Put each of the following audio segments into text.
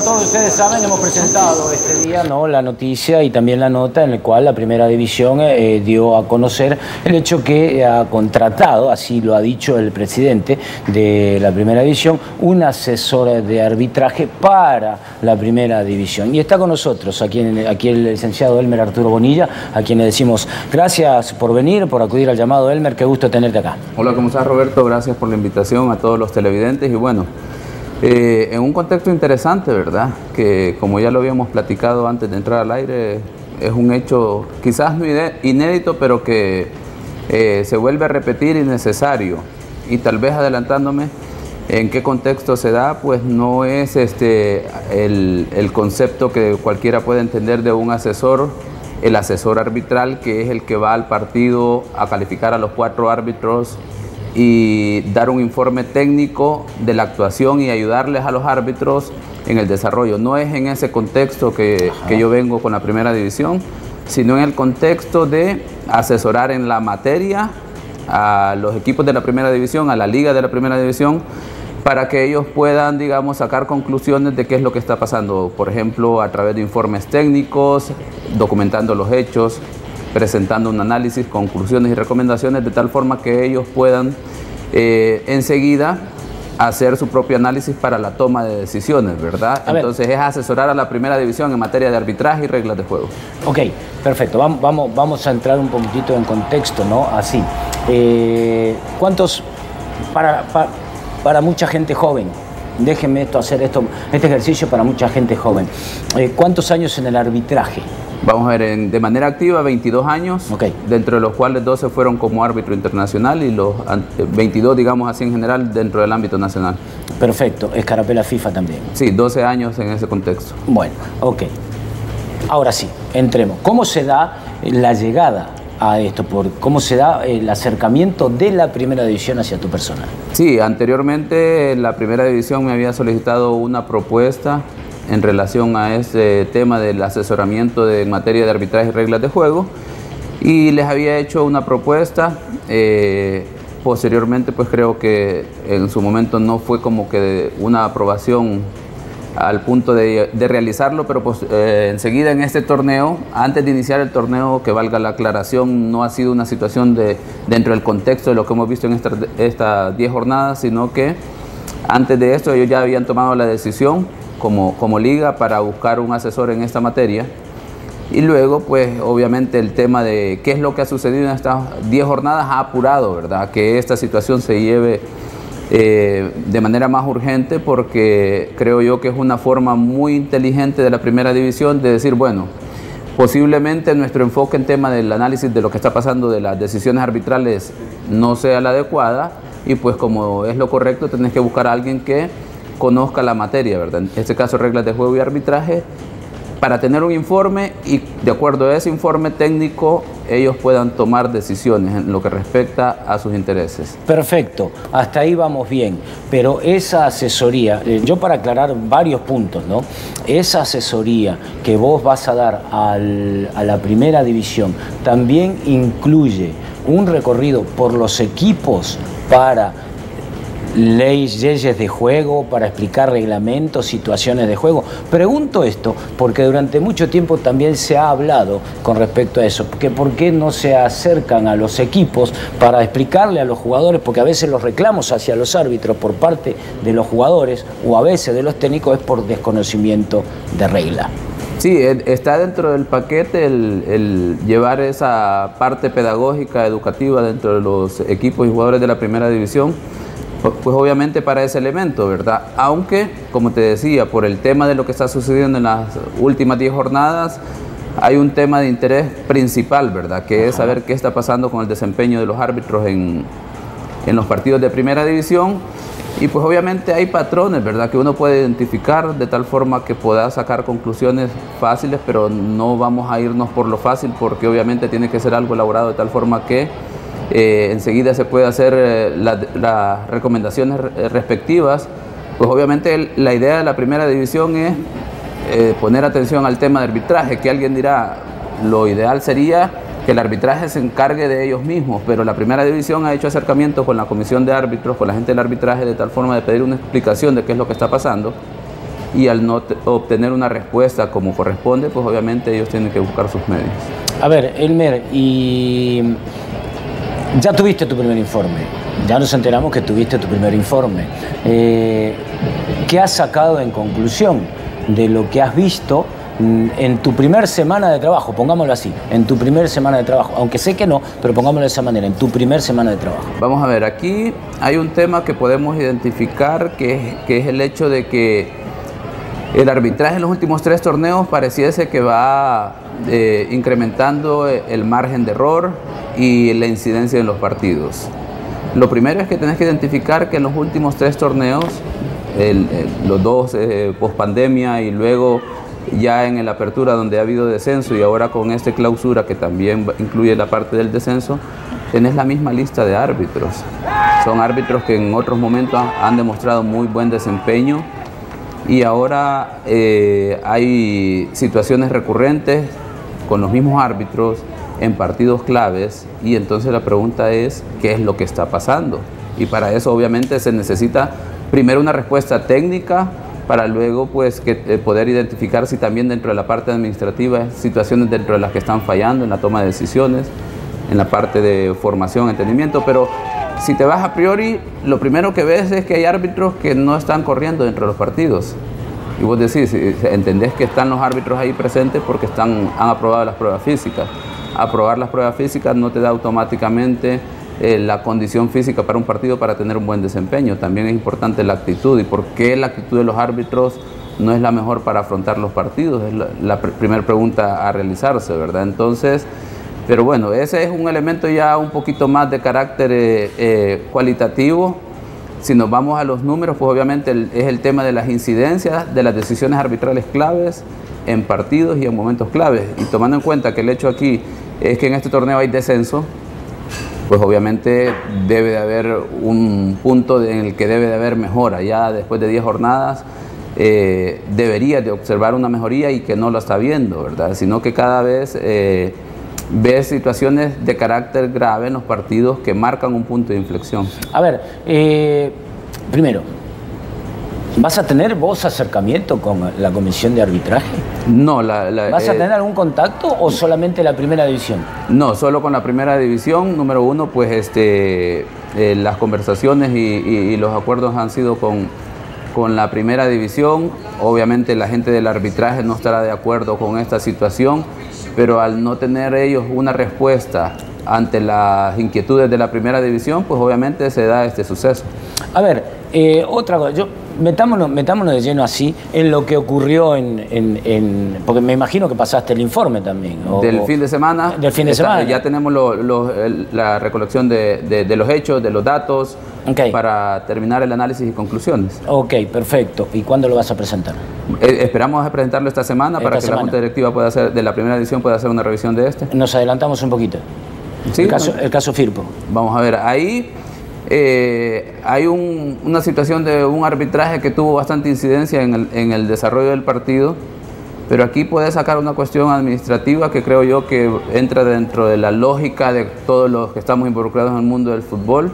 todos ustedes saben, hemos presentado este día, ¿no?, la noticia y también la nota en la cual la Primera División dio a conocer el hecho que ha contratado, así lo ha dicho el presidente de la Primera División, un asesor de arbitraje para la Primera División. Y está con nosotros aquí el licenciado Elmer Arturo Bonilla, a quien le decimos gracias por venir, por acudir al llamado. Elmer, qué gusto tenerte acá. Hola, ¿cómo estás, Roberto? Gracias por la invitación a todos los televidentes. Y bueno, en un contexto interesante, ¿verdad? Que como ya lo habíamos platicado antes de entrar al aire, es un hecho quizás no inédito, pero que se vuelve a repetir y necesario. Y tal vez adelantándome, ¿en qué contexto se da? Pues no es el concepto que cualquiera puede entender de un asesor, el asesor arbitral, que es el que va al partido a calificar a los 4 árbitros y dar un informe técnico de la actuación y ayudarles a los árbitros en el desarrollo. No es en ese contexto que yo vengo con la Primera División, sino en el contexto de asesorar en la materia a los equipos de la Primera División, a la liga de la Primera División, para que ellos puedan, digamos, sacar conclusiones de qué es lo que está pasando. Por ejemplo, a través de informes técnicos, documentando los hechos, presentando un análisis, conclusiones y recomendaciones, de tal forma que ellos puedan enseguida hacer su propio análisis para la toma de decisiones, ¿verdad? Entonces es asesorar a la Primera División en materia de arbitraje y reglas de juego. Ok, perfecto. Vamos a entrar un poquitito en contexto, ¿no? Así. ¿Cuántos, para mucha gente joven, déjenme hacer este ejercicio para mucha gente joven, ¿cuántos años en el arbitraje? Vamos a ver, de manera activa 22 años, dentro de los cuales 12 fueron como árbitro internacional y los 22, digamos así en general, dentro del ámbito nacional. Perfecto, escarapela FIFA también. Sí, 12 años en ese contexto. Bueno, ok. Ahora sí, entremos. ¿Cómo se da la llegada a esto? ¿Cómo se da el acercamiento de la Primera División hacia tu persona? Sí, anteriormente la Primera División me había solicitado una propuesta en relación a ese tema del asesoramiento en materia de arbitraje y reglas de juego, y les había hecho una propuesta. Posteriormente, pues creo que en su momento no fue como que una aprobación al punto de realizarlo, pero pues enseguida en este torneo, antes de iniciar el torneo, que valga la aclaración, no ha sido una situación dentro del contexto de lo que hemos visto en estas 10 jornadas, sino que antes de esto ellos ya habían tomado la decisión como liga para buscar un asesor en esta materia. Y luego, pues obviamente el tema de qué es lo que ha sucedido en estas 10 jornadas ha apurado, ¿verdad?, que esta situación se lleve de manera más urgente, porque creo yo que es una forma muy inteligente de la Primera División de decir, bueno, posiblemente nuestro enfoque en tema del análisis de lo que está pasando de las decisiones arbitrales no sea la adecuada, y pues como es lo correcto, tenés que buscar a alguien que conozca la materia, ¿verdad? En este caso, reglas de juego y arbitraje, para tener un informe y de acuerdo a ese informe técnico ellos puedan tomar decisiones en lo que respecta a sus intereses. Perfecto, hasta ahí vamos bien, pero esa asesoría, yo para aclarar varios puntos, ¿no? Esa asesoría que vos vas a dar a la Primera División también incluye un recorrido por los equipos para leyes de juego, para explicar reglamentos, situaciones de juego. Pregunto esto porque durante mucho tiempo también se ha hablado con respecto a eso, porque ¿por qué no se acercan a los equipos para explicarle a los jugadores? Porque a veces los reclamos hacia los árbitros por parte de los jugadores o a veces de los técnicos es por desconocimiento de regla. Sí, está dentro del paquete el llevar esa parte pedagógica, educativa dentro de los equipos y jugadores de la Primera División. Pues obviamente para ese elemento, ¿verdad? Aunque, como te decía, por el tema de lo que está sucediendo en las últimas 10 jornadas, hay un tema de interés principal, ¿verdad? Que es saber qué está pasando con el desempeño de los árbitros en los partidos de Primera División. Y pues obviamente hay patrones, ¿verdad?, que uno puede identificar de tal forma que pueda sacar conclusiones fáciles, pero no vamos a irnos por lo fácil, porque obviamente tiene que ser algo elaborado de tal forma que enseguida se puede hacer las recomendaciones respectivas. Pues obviamente la idea de la Primera División es poner atención al tema de arbitraje, que alguien dirá, lo ideal sería que el arbitraje se encargue de ellos mismos, pero la Primera División ha hecho acercamientos con la comisión de árbitros, con la gente del arbitraje, de tal forma de pedir una explicación de qué es lo que está pasando. y al no obtener una respuesta como corresponde, pues obviamente ellos tienen que buscar sus medios. A ver, Elmer, y ya tuviste tu primer informe, ya nos enteramos que tuviste tu primer informe. ¿Qué has sacado en conclusión de lo que has visto en tu primer semana de trabajo? Pongámoslo así, en tu primer semana de trabajo, aunque sé que no, pero pongámoslo de esa manera, en tu primer semana de trabajo. Vamos a ver, aquí hay un tema que podemos identificar, que es el hecho de que el arbitraje en los últimos 3 torneos pareciese que va incrementando el margen de error y la incidencia en los partidos. Lo primero es que tenés que identificar que en los últimos 3 torneos, los 2 post pandemia y luego ya en la apertura donde ha habido descenso y ahora con esta clausura que también incluye la parte del descenso, tenés la misma lista de árbitros. Son árbitros que en otros momentos han demostrado muy buen desempeño y ahora hay situaciones recurrentes con los mismos árbitros en partidos claves, y entonces la pregunta es ¿qué es lo que está pasando? Y para eso obviamente se necesita primero una respuesta técnica, para luego pues poder identificar si también dentro de la parte administrativa hay situaciones dentro de las que están fallando en la toma de decisiones, en la parte de formación, entendimiento. Pero si te vas a priori, lo primero que ves es que hay árbitros que no están corriendo dentro de los partidos. Y vos decís, entendés que están los árbitros ahí presentes porque han aprobado las pruebas físicas. Aprobar las pruebas físicas no te da automáticamente la condición física para un partido para tener un buen desempeño. También es importante la actitud. ¿Y por qué la actitud de los árbitros no es la mejor para afrontar los partidos? Es la primera pregunta a realizarse, ¿verdad? Entonces, pero bueno, ese es un elemento ya un poquito más de carácter cualitativo. Si nos vamos a los números, pues obviamente es el tema de las incidencias, de las decisiones arbitrales claves en partidos y en momentos claves. Y tomando en cuenta que el hecho aquí es que en este torneo hay descenso, pues obviamente debe de haber un punto en el que debe de haber mejora. Ya después de 10 jornadas debería de observar una mejoría y que no lo está viendo, ¿verdad? Sino que cada vez ve situaciones de carácter grave en los partidos que marcan un punto de inflexión. A ver, primero, ¿vas a tener vos acercamiento con la comisión de arbitraje? No. ¿Vas a tener algún contacto o solamente la primera división? No, solo con la primera división. Número uno, pues las conversaciones y los acuerdos han sido con la primera división. Obviamente la gente del arbitraje no estará de acuerdo con esta situación, pero al no tener ellos una respuesta ante las inquietudes de la primera división, pues obviamente se da este suceso. A ver, otra cosa, metámonos de lleno así en lo que ocurrió porque me imagino que pasaste el informe también. Del fin de semana. Del fin de semana. Ya tenemos la recolección de los hechos, de los datos, okay, para terminar el análisis y conclusiones. Ok, perfecto. ¿Y cuándo lo vas a presentar? Esperamos presentarlo esta semana para que la Junta Directiva de la primera división pueda hacer una revisión de este. Nos adelantamos un poquito. ¿Sí? El caso Firpo. Vamos a ver, ahí hay una situación de un arbitraje que tuvo bastante incidencia en el desarrollo del partido, pero aquí puede sacar una cuestión administrativa que creo yo que entra dentro de la lógica de todos los que estamos involucrados en el mundo del fútbol.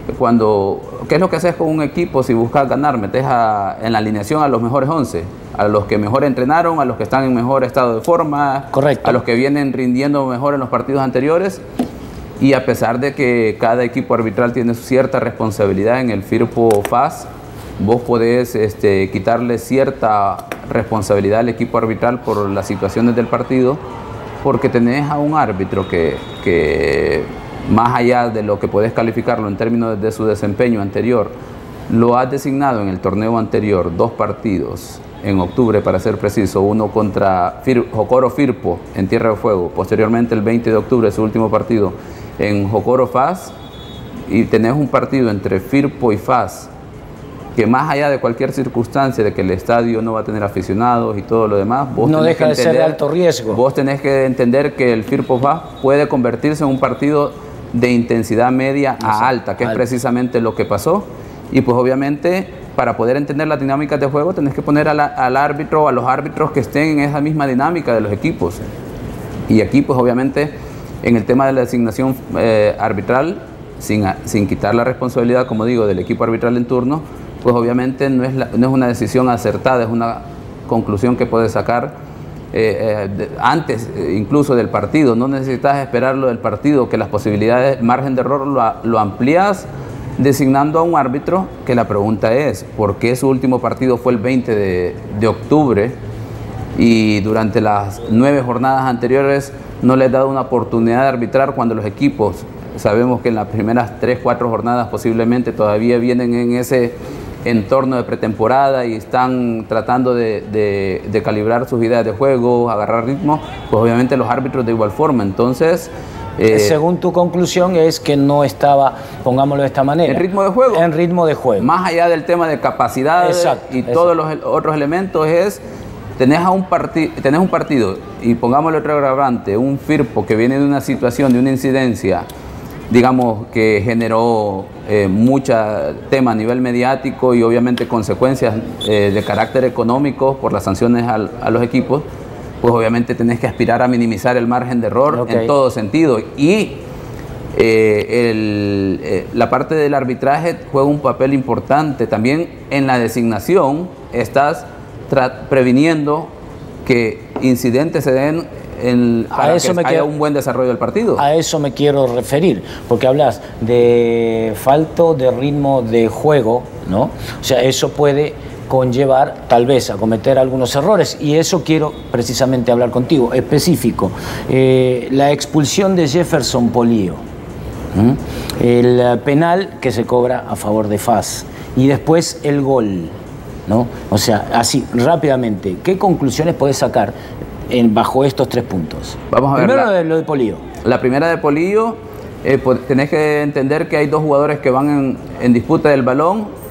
¿Qué es lo que haces con un equipo si buscas ganar? Metes en la alineación a los mejores 11, a los que mejor entrenaron, a los que están en mejor estado de forma, correcto, a los que vienen rindiendo mejor en los partidos anteriores. Y a pesar de que cada equipo arbitral tiene cierta responsabilidad en el Firpo FAS, vos podés quitarle cierta responsabilidad al equipo arbitral por las situaciones del partido, porque tenés a un árbitro que más allá de lo que podés calificarlo en términos de su desempeño anterior, lo has designado en el torneo anterior 2 partidos, en octubre para ser preciso, uno contra Jocoro Firpo en Tierra de Fuego, posteriormente el 20 de octubre su último partido en Jocoro FAS, y tenés un partido entre Firpo y FAS que más allá de cualquier circunstancia de que el estadio no va a tener aficionados y todo lo demás, vos no deja de ser de alto riesgo. Vos tenés que entender que el Firpo FAS puede convertirse en un partido de intensidad media a alta, que es precisamente lo que pasó. Y pues obviamente para poder entender las dinámicas de juego tenés que poner al árbitro o a los árbitros que estén en esa misma dinámica de los equipos. Y aquí pues obviamente en el tema de la designación arbitral, sin quitar la responsabilidad, como digo, del equipo arbitral en turno, pues obviamente no es una decisión acertada, es una conclusión que puedes sacar antes incluso del partido. No necesitas esperar lo del partido, que las posibilidades, el margen de error lo amplías designando a un árbitro, que la pregunta es, ¿por qué su último partido fue el 20 de octubre y durante las 9 jornadas anteriores no le ha dado una oportunidad de arbitrar cuando los equipos, sabemos que en las primeras 3, 4 jornadas posiblemente todavía vienen en ese entorno de pretemporada y están tratando de calibrar sus ideas de juego, agarrar ritmo? Pues obviamente los árbitros de igual forma. Entonces, según tu conclusión es que no estaba, pongámoslo de esta manera, en ritmo de juego. En ritmo de juego. Más allá del tema de capacidad y todos los otros elementos, es tenés un partido y pongámosle otro agravante, un Firpo que viene de una situación, de una incidencia, digamos, que generó mucho tema a nivel mediático y obviamente consecuencias de carácter económico por las sanciones a los equipos. Pues obviamente tenés que aspirar a minimizar el margen de error en todo sentido. Y la parte del arbitraje juega un papel importante. También en la designación estás previniendo que incidentes se den para que haya un buen desarrollo del partido. A eso me quiero referir, porque hablas de falto de ritmo de juego, ¿no? O sea, eso puede conllevar tal vez a cometer algunos errores, y eso quiero precisamente hablar contigo, específico. La expulsión de Jefferson Polío, el penal que se cobra a favor de FAS y después el gol, ¿no? O sea, así, rápidamente, ¿qué conclusiones puedes sacar bajo estos 3 puntos? Vamos a ver. Primero lo de Polío. La primera de Polío, tenés que entender que hay 2 jugadores que van en disputa del balón.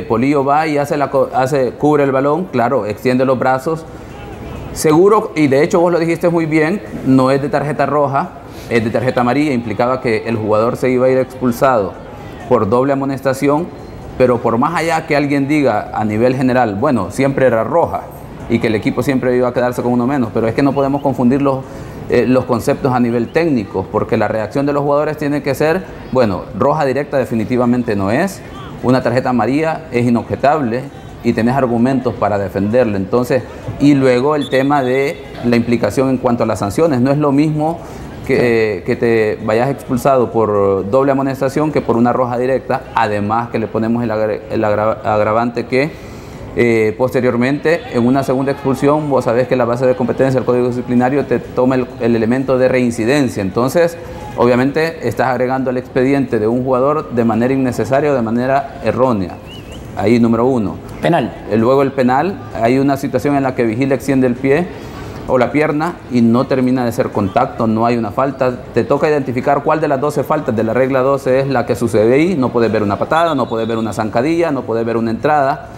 Polío va y cubre el balón, claro, extiende los brazos, seguro, y de hecho vos lo dijiste muy bien, no es de tarjeta roja, es de tarjeta amarilla. Implicaba que el jugador se iba a ir expulsado por doble amonestación, pero por más allá que alguien diga a nivel general, bueno, siempre era roja y que el equipo siempre iba a quedarse con uno menos, pero es que no podemos confundir los conceptos a nivel técnico, porque la reacción de los jugadores tiene que ser, bueno, roja directa definitivamente no es, una tarjeta amarilla es inobjetable y tenés argumentos para defenderlo. Entonces, y luego el tema de la implicación en cuanto a las sanciones. No es lo mismo que te vayas expulsado por doble amonestación que por una roja directa, además que le ponemos el agravante que posteriormente en una segunda expulsión vos sabés que la base de competencia del Código Disciplinario te toma el elemento de reincidencia. Entonces obviamente estás agregando el expediente de un jugador de manera innecesaria o de manera errónea. Ahí número 1. Penal. Luego el penal, hay una situación en la que Vigil extiende el pie o la pierna y no termina de ser contacto, no hay una falta. Te toca identificar cuál de las 12 faltas de la regla 12 es la que sucede ahí. No puedes ver una patada, no puedes ver una zancadilla, no puedes ver una entrada.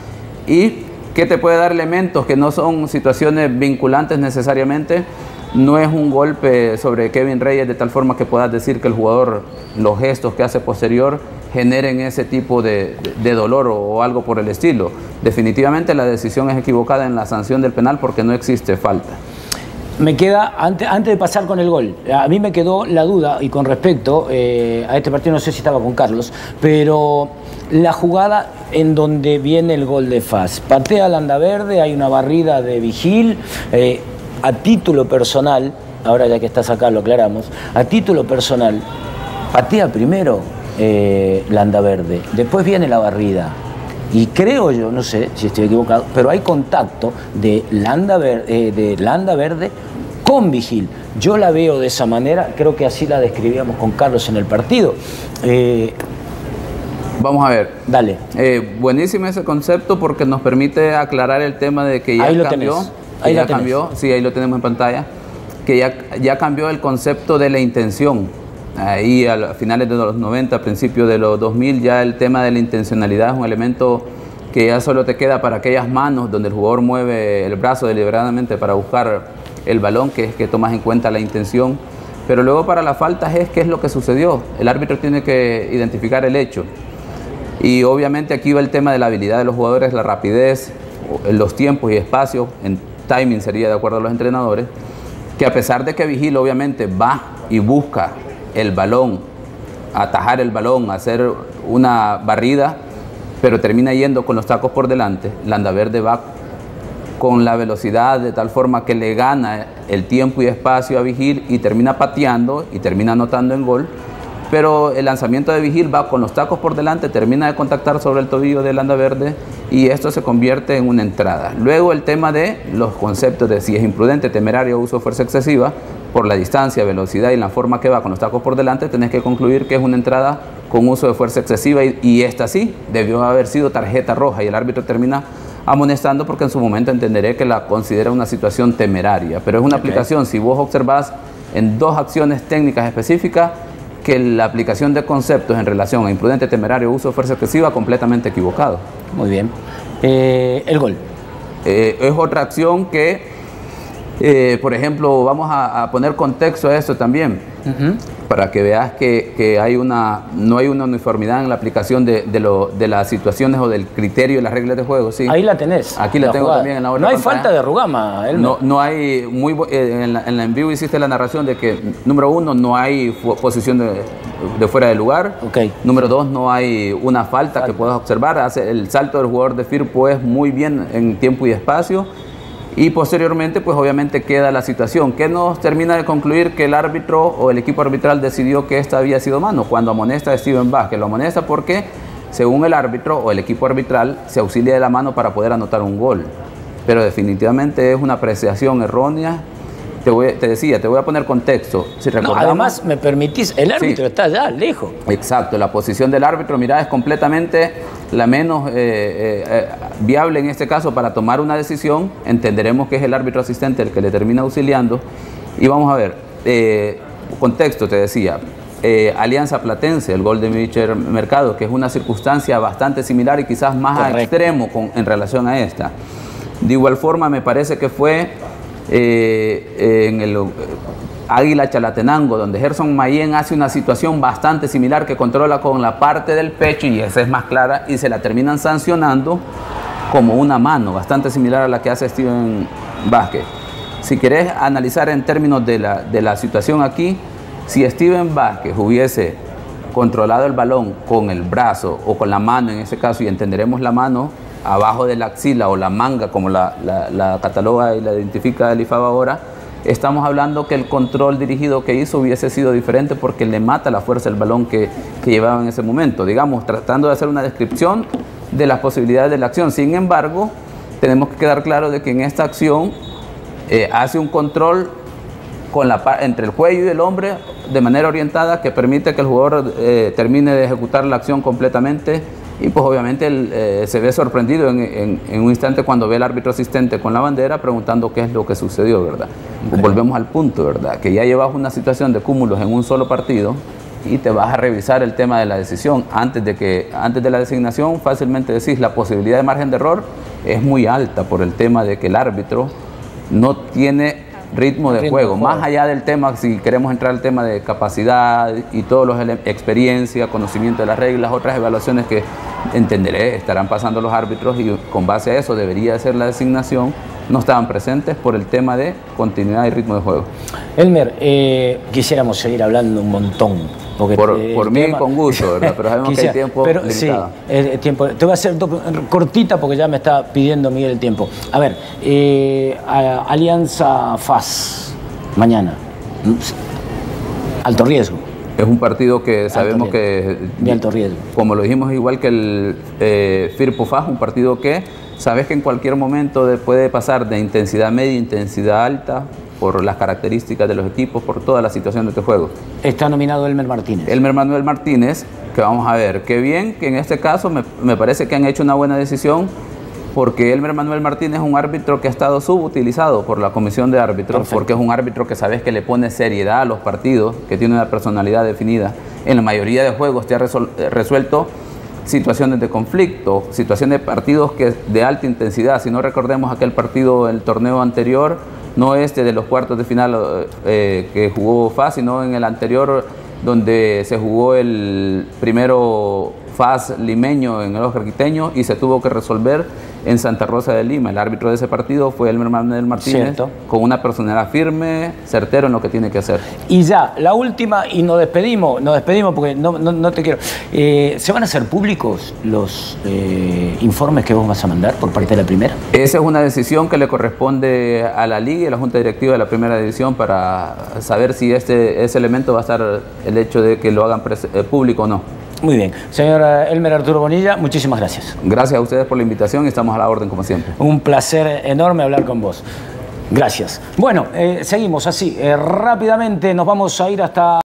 Y que te puede dar elementos que no son situaciones vinculantes necesariamente. No es un golpe sobre Kevin Reyes de tal forma que puedas decir que el jugador, los gestos que hace posterior, generen ese tipo de dolor o algo por el estilo. Definitivamente la decisión es equivocada en la sanción del penal porque no existe falta. Me queda, antes de pasar con el gol, a mí me quedó la duda, y con respecto a este partido, no sé si estaba con Carlos, pero la jugada en donde viene el gol de FAS, patea Landaverde, hay una barrida de Vigil, a título personal, ahora ya que estás acá lo aclaramos, a título personal, patea primero Landaverde, después viene la barrida. Y creo yo, no sé si estoy equivocado, pero hay contacto de Landaverde con Vigil. Yo la veo de esa manera, creo que así la describíamos con Carlos en el partido. Vamos a ver. Dale. Buenísimo ese concepto porque nos permite aclarar el tema de que ya ahí cambió. Ahí ya cambió, sí, ahí lo tenemos en pantalla, que ya cambió el concepto de la intención. Ahí a finales de los 90, principios de los 2000, ya el tema de la intencionalidad es un elemento que ya solo te queda para aquellas manos donde el jugador mueve el brazo deliberadamente para buscar el balón, que es que tomas en cuenta la intención. Pero luego para las faltas es qué es lo que sucedió. El árbitro tiene que identificar el hecho. Y obviamente aquí va el tema de la habilidad de los jugadores, la rapidez, los tiempos y espacios, en timing sería de acuerdo a los entrenadores, que a pesar de que Vigil obviamente va y busca el balón, atajar el balón, hacer una barrida, pero termina yendo con los tacos por delante, Landaverde va con la velocidad de tal forma que le gana el tiempo y espacio a Vigil y termina pateando y termina anotando en gol. Pero el lanzamiento de Vigil va con los tacos por delante, termina de contactar sobre el tobillo de Landaverde y esto se convierte en una entrada. Luego el tema de los conceptos de si es imprudente, temerario o uso de fuerza excesiva, por la distancia, velocidad y la forma que va con los tacos por delante, tenés que concluir que es una entrada con uso de fuerza excesiva y esta sí, debió haber sido tarjeta roja y el árbitro termina amonestando porque en su momento entenderé que la considera una situación temeraria. Pero es una aplicación, si vos observás en dos acciones técnicas específicas, que la aplicación de conceptos en relación a imprudente, temerario, uso de fuerza excesiva, completamente equivocado. Muy bien. El gol. Es otra acción que, por ejemplo, vamos a poner contexto a esto también, para que veas que no hay una uniformidad en la aplicación de las situaciones o del criterio y las reglas de juego. ¿Sí? Ahí la tenés. Aquí la tengo jugada. también en la otra No hay pantalla. falta de Rugama. No hay, en vivo hiciste la narración de que, número uno, no hay posición de fuera de lugar. Okay. Número dos, no hay una falta que puedas observar. El salto del jugador de Firpo es muy bien en tiempo y espacio. Y posteriormente, pues obviamente queda la situación que nos termina de concluir que el árbitro o el equipo arbitral decidió que esta había sido mano, cuando amonesta a Steven Vázquez. Lo amonesta porque, según el árbitro o el equipo arbitral, se auxilia de la mano para poder anotar un gol. Pero definitivamente es una apreciación errónea. Te decía, te voy a poner contexto. Si recordamos, además, me permitís, el árbitro sí, está allá, lejos. Exacto, la posición del árbitro, mira, es completamente la menos viable en este caso para tomar una decisión. Entenderemos que es el árbitro asistente el que le termina auxiliando. Y vamos a ver, contexto, te decía, Alianza Platense, el gol de Michel Mercado, que es una circunstancia bastante similar y quizás más a extremo en relación a esta. De igual forma, me parece que fue en el Águila Chalatenango, donde Gerson Mayén hace una situación bastante similar que controla con la parte del pecho y esa es más clara y se la terminan sancionando como una mano, bastante similar a la que hace Steven Vázquez. Si querés analizar en términos de la situación aquí, si Steven Vázquez hubiese controlado el balón con el brazo o con la mano en ese caso, y entenderemos la mano abajo de la axila o la manga, como la cataloga y la identifica el IFAB ahora, estamos hablando que el control dirigido que hizo hubiese sido diferente porque le mata la fuerza del balón que llevaba en ese momento. Digamos, tratando de hacer una descripción de las posibilidades de la acción. Sin embargo, tenemos que quedar claro de que en esta acción hace un control entre el cuello y el hombre de manera orientada que permite que el jugador termine de ejecutar la acción completamente. Y pues obviamente él se ve sorprendido en un instante cuando ve al árbitro asistente con la bandera preguntando qué es lo que sucedió, ¿verdad? Okay. Volvemos al punto, ¿verdad? Que ya llevas una situación de cúmulos en un solo partido y te vas a revisar el tema de la decisión. Antes de la designación fácilmente decís la posibilidad de margen de error es muy alta por el tema de que el árbitro no tiene ritmo de juego. Más allá del tema, si queremos entrar al tema de capacidad y todos los experiencia, conocimiento de las reglas, otras evaluaciones que entenderé estarán pasando los árbitros y con base a eso debería ser la designación, no estaban presentes por el tema de continuidad y ritmo de juego. Elmer, quisiéramos seguir hablando un montón. Porque por mí con gusto, ¿verdad? Pero sabemos que hay tiempo limitado. Sí, tiempo. Te voy a hacer cortita porque ya me está pidiendo Miguel el tiempo. A ver, Alianza FAS, mañana. Alto riesgo. Es un partido que sabemos que... De alto riesgo. Como lo dijimos, igual que el Firpo FAS, un partido que sabes que en cualquier momento puede pasar de intensidad media a intensidad alta, por las características de los equipos, por toda la situación de este juego. Está nominado Elmer Martínez. Elmer Manuel Martínez, que vamos a ver, qué bien que en este caso me parece que han hecho una buena decisión, porque Elmer Manuel Martínez es un árbitro que ha estado subutilizado por la comisión de árbitros. Perfecto. Porque es un árbitro que sabes que le pone seriedad a los partidos, que tiene una personalidad definida. En la mayoría de juegos te ha resuelto situaciones de conflicto, situaciones de partidos de alta intensidad. Si no recordemos aquel partido, el torneo anterior, no de los cuartos de final que jugó FAS, sino en el anterior donde se jugó el primero FAS limeño en el Oscar Quiteño y se tuvo que resolver en Santa Rosa de Lima. El árbitro de ese partido fue Elmer Manuel Martínez, cierto, con una personalidad firme, certero en lo que tiene que hacer. Y ya, la última, y nos despedimos porque no te quiero. ¿Se van a hacer públicos los informes que vos vas a mandar por parte de la primera? Esa es una decisión que le corresponde a la Liga y a la Junta Directiva de la Primera División para saber si ese elemento va a estar el hecho de que lo hagan público o no. Muy bien. Señor Elmer Arturo Bonilla, muchísimas gracias. Gracias a ustedes por la invitación y estamos a la orden como siempre. Un placer enorme hablar con vos. Gracias. Bueno, seguimos así. Rápidamente nos vamos a ir hasta...